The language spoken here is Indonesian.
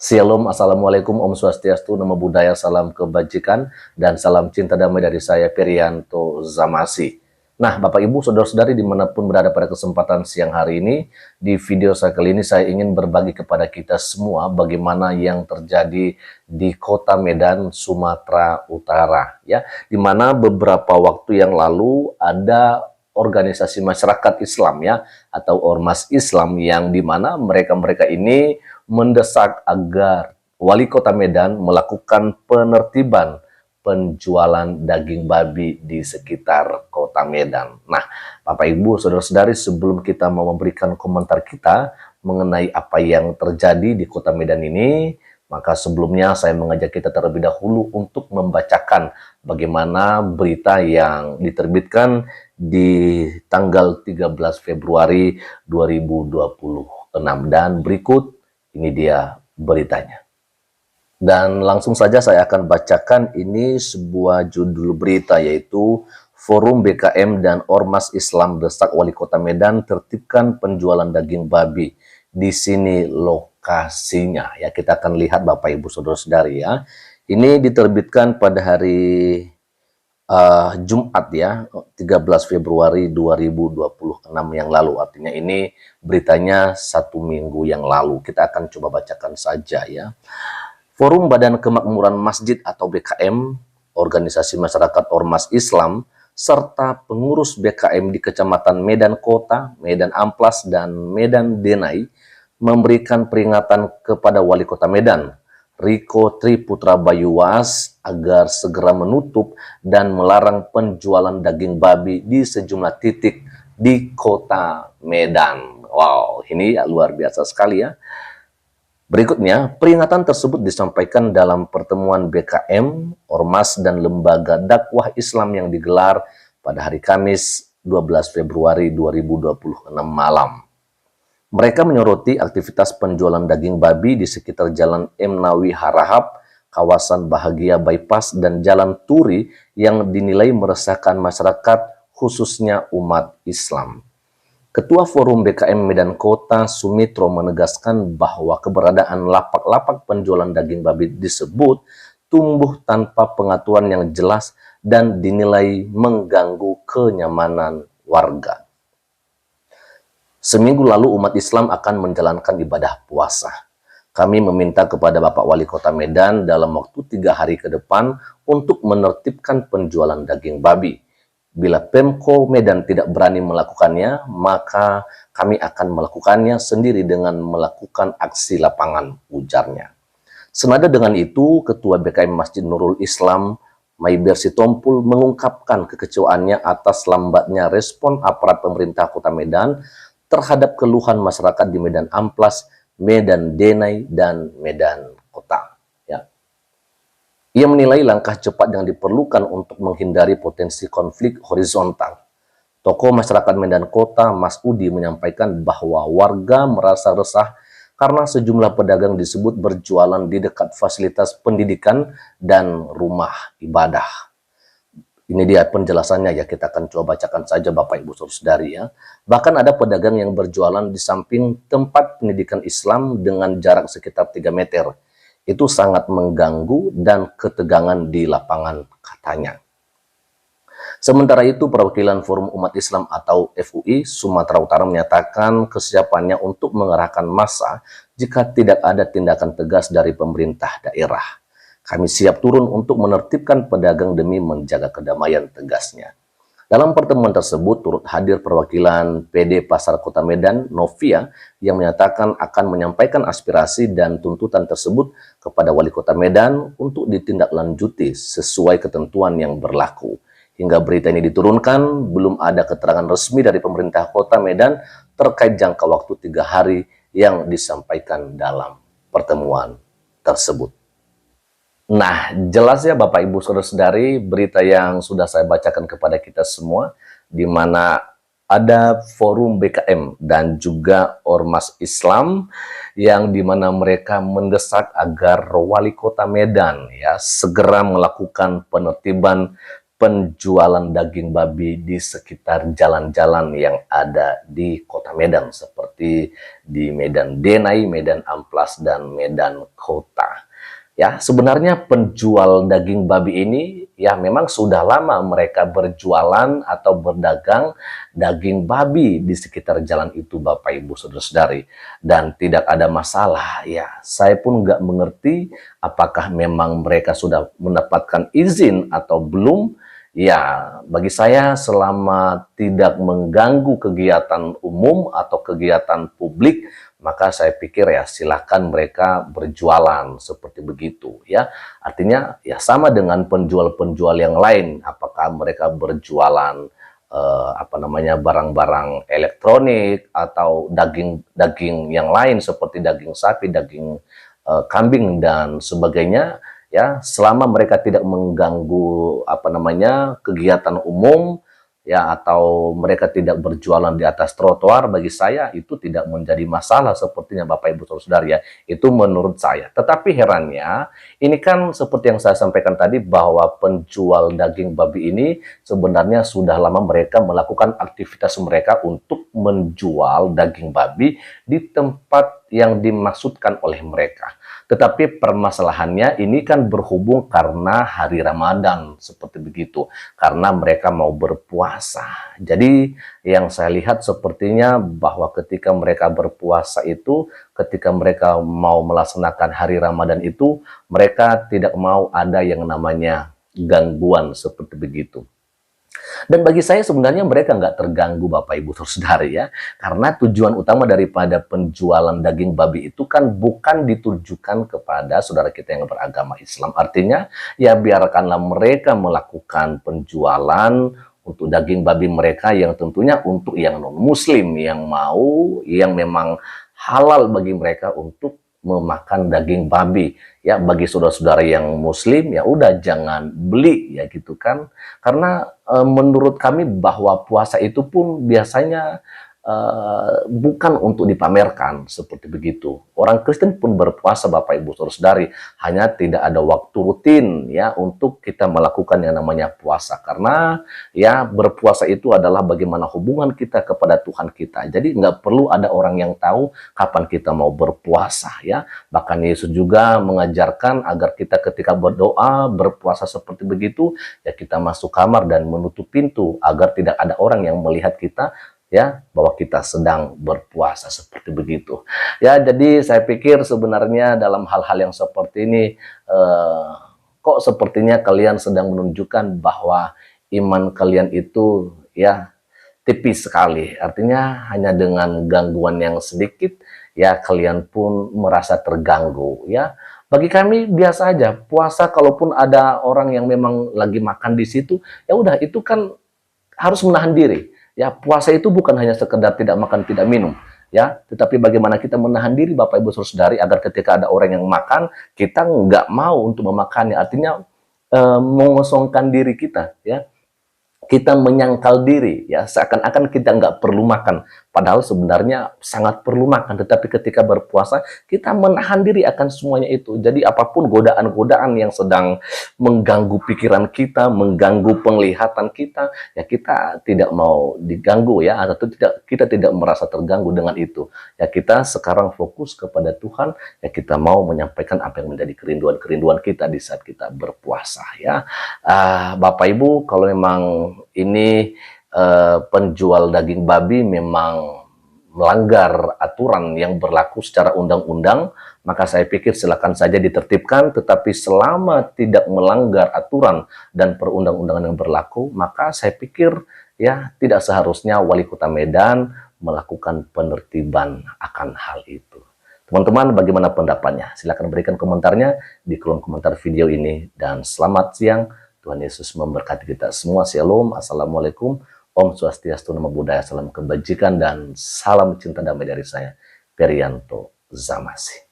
Shalom, Assalamualaikum, Om Swastiastu, Namo Buddhaya, salam kebajikan, dan salam cinta damai dari saya, Perianto Zamasi. Nah, Bapak Ibu, Saudara-saudari dimanapun berada pada kesempatan siang hari ini, di video saya kali ini saya ingin berbagi kepada kita semua bagaimana yang terjadi di kota Medan, Sumatera Utara. Ya, di mana beberapa waktu yang lalu ada organisasi masyarakat Islam ya, atau ormas Islam yang dimana mereka-mereka ini mendesak agar Wali Kota Medan melakukan penertiban penjualan daging babi di sekitar Kota Medan. Nah, Bapak Ibu, Saudara-saudari, sebelum kita mau memberikan komentar kita mengenai apa yang terjadi di Kota Medan ini, maka sebelumnya saya mengajak kita terlebih dahulu untuk membacakan bagaimana berita yang diterbitkan di tanggal 13 Februari 2026. Dan berikut ini dia beritanya. Dan langsung saja saya akan bacakan ini sebuah judul berita, yaitu Forum BKM dan Ormas Islam desak Wali Kota Medan tertibkan penjualan daging babi. Di sini lokasinya. Ya, kita akan lihat Bapak Ibu Saudara-saudari ya. Ini diterbitkan pada hari Jumat ya, 13 Februari 2026 yang lalu. Artinya ini beritanya 1 minggu yang lalu. Kita akan coba bacakan saja ya. Forum Badan Kemakmuran Masjid atau BKM, organisasi masyarakat ormas Islam, serta pengurus BKM di Kecamatan Medan Kota, Medan Amplas, dan Medan Denai memberikan peringatan kepada Wali Kota Medan, Riko Triputra Bayuwas, agar segera menutup dan melarang penjualan daging babi di sejumlah titik di Kota Medan. Wow, ini ya luar biasa sekali ya. Berikutnya, peringatan tersebut disampaikan dalam pertemuan BKM, Ormas, dan Lembaga Dakwah Islam yang digelar pada hari Kamis 12 Februari 2026 malam. Mereka menyoroti aktivitas penjualan daging babi di sekitar Jalan M. Nawi Harahap, kawasan Bahagia Bypass, dan Jalan Turi yang dinilai meresahkan masyarakat, khususnya umat Islam. Ketua Forum BKM Medan Kota, Sumitro, menegaskan bahwa keberadaan lapak-lapak penjualan daging babi disebut tumbuh tanpa pengaturan yang jelas dan dinilai mengganggu kenyamanan warga. Seminggu lalu umat Islam akan menjalankan ibadah puasa. Kami meminta kepada Bapak Wali Kota Medan dalam waktu 3 hari ke depan untuk menertibkan penjualan daging babi. Bila Pemko Medan tidak berani melakukannya, maka kami akan melakukannya sendiri dengan melakukan aksi lapangan, ujarnya. Senada dengan itu, Ketua BKM Masjid Nurul Islam, Maiber Sitompul, mengungkapkan kekecewaannya atas lambatnya respon aparat pemerintah Kota Medan terhadap keluhan masyarakat di Medan Amplas, Medan Denai, dan Medan Kota. Ya. Ia menilai langkah cepat yang diperlukan untuk menghindari potensi konflik horizontal. Tokoh masyarakat Medan Kota, Mas Udi, menyampaikan bahwa warga merasa resah karena sejumlah pedagang disebut berjualan di dekat fasilitas pendidikan dan rumah ibadah. Ini dia penjelasannya ya, kita akan coba bacakan saja Bapak Ibu Saudari ya. Bahkan ada pedagang yang berjualan di samping tempat pendidikan Islam dengan jarak sekitar 3 meter. Itu sangat mengganggu dan ketegangan di lapangan, katanya. Sementara itu, perwakilan Forum Umat Islam atau FUI Sumatera Utara menyatakan kesiapannya untuk mengerahkan massa jika tidak ada tindakan tegas dari pemerintah daerah. Kami siap turun untuk menertibkan pedagang demi menjaga kedamaian, tegasnya. Dalam pertemuan tersebut turut hadir perwakilan PD Pasar Kota Medan, Novia, yang menyatakan akan menyampaikan aspirasi dan tuntutan tersebut kepada Wali Kota Medan untuk ditindaklanjuti sesuai ketentuan yang berlaku. Hingga berita ini diturunkan, belum ada keterangan resmi dari pemerintah Kota Medan terkait jangka waktu 3 hari yang disampaikan dalam pertemuan tersebut. Nah, jelas ya Bapak Ibu Saudara-saudari, berita yang sudah saya bacakan kepada kita semua, di mana ada Forum BKM dan juga Ormas Islam yang dimana mereka mendesak agar Wali Kota Medan ya segera melakukan penertiban penjualan daging babi di sekitar jalan-jalan yang ada di Kota Medan, seperti di Medan Denai, Medan Amplas, dan Medan Kota. Ya, sebenarnya penjual daging babi ini ya memang sudah lama mereka berjualan atau berdagang daging babi di sekitar jalan itu, Bapak Ibu Saudara-saudari, dan tidak ada masalah. Ya, saya pun nggak mengerti apakah memang mereka sudah mendapatkan izin atau belum. Ya, bagi saya selama tidak mengganggu kegiatan umum atau kegiatan publik, maka saya pikir ya silakan mereka berjualan seperti begitu ya. Artinya ya sama dengan penjual-penjual yang lain, apakah mereka berjualan barang-barang elektronik atau daging-daging yang lain seperti daging sapi, daging kambing dan sebagainya, ya selama mereka tidak mengganggu kegiatan umum ya, atau mereka tidak berjualan di atas trotoar, bagi saya itu tidak menjadi masalah sepertinya, Bapak Ibu Saudara ya. Itu menurut saya. Tetapi herannya, ini kan seperti yang saya sampaikan tadi bahwa penjual daging babi ini sebenarnya sudah lama mereka melakukan aktivitas mereka untuk menjual daging babi di tempat yang dimaksudkan oleh mereka. Tetapi permasalahannya ini kan berhubung karena hari Ramadan, seperti begitu. Karena mereka mau berpuasa. Jadi yang saya lihat sepertinya bahwa ketika mereka berpuasa itu, ketika mereka mau melaksanakan hari Ramadan itu, mereka tidak mau ada yang namanya gangguan seperti begitu. Dan bagi saya sebenarnya mereka nggak terganggu, Bapak Ibu Saudara ya. Karena tujuan utama daripada penjualan daging babi itu kan bukan ditujukan kepada saudara kita yang beragama Islam. Artinya ya biarkanlah mereka melakukan penjualan untuk daging babi mereka yang tentunya untuk yang non-muslim, yang mau, yang memang halal bagi mereka untuk memakan daging babi. Ya bagi saudara-saudara yang muslim ya udah jangan beli ya gitu kan. Karena menurut kami bahwa puasa itu pun biasanya bukan untuk dipamerkan seperti begitu. Orang Kristen pun berpuasa, Bapak Ibu Saudara-saudari, hanya tidak ada waktu rutin ya untuk kita melakukan yang namanya puasa, karena ya berpuasa itu adalah bagaimana hubungan kita kepada Tuhan kita. Jadi nggak perlu ada orang yang tahu kapan kita mau berpuasa ya. Bahkan Yesus juga mengajarkan agar kita ketika berdoa berpuasa seperti begitu ya kita masuk kamar dan menutup pintu agar tidak ada orang yang melihat kita ya bahwa kita sedang berpuasa seperti begitu. Ya jadi saya pikir sebenarnya dalam hal-hal yang seperti ini kok sepertinya kalian sedang menunjukkan bahwa iman kalian itu ya tipis sekali. Artinya hanya dengan gangguan yang sedikit ya kalian pun merasa terganggu ya. Bagi kami biasa aja puasa, kalaupun ada orang yang memang lagi makan di situ ya udah itu kan harus menahan diri. Ya, puasa itu bukan hanya sekedar tidak makan, tidak minum, ya, tetapi bagaimana kita menahan diri, Bapak Ibu Saudari, agar ketika ada orang yang makan, kita nggak mau untuk memakannya. Artinya mengosongkan diri kita, ya. Kita menyangkal diri, ya, seakan-akan kita nggak perlu makan. Padahal sebenarnya sangat perlu makan, tetapi ketika berpuasa, kita menahan diri akan semuanya itu. Jadi apapun godaan-godaan yang sedang mengganggu pikiran kita, mengganggu penglihatan kita, ya kita tidak mau diganggu ya, atau kita tidak merasa terganggu dengan itu. Ya kita sekarang fokus kepada Tuhan, ya kita mau menyampaikan apa yang menjadi kerinduan-kerinduan kita di saat kita berpuasa ya. Bapak Ibu, kalau memang ini penjual daging babi memang melanggar aturan yang berlaku secara undang-undang, maka saya pikir silakan saja ditertibkan, tetapi selama tidak melanggar aturan dan perundang-undangan yang berlaku, maka saya pikir ya tidak seharusnya Wali Kota Medan melakukan penertiban akan hal itu. Teman-teman, bagaimana pendapatnya? Silakan berikan komentarnya di kolom komentar video ini, dan selamat siang. Tuhan Yesus memberkati kita semua. Shalom, assalamualaikum, Om Swastiastu, Namo Buddhaya, salam kebajikan, dan salam cinta damai dari saya, Perianto Zamasi.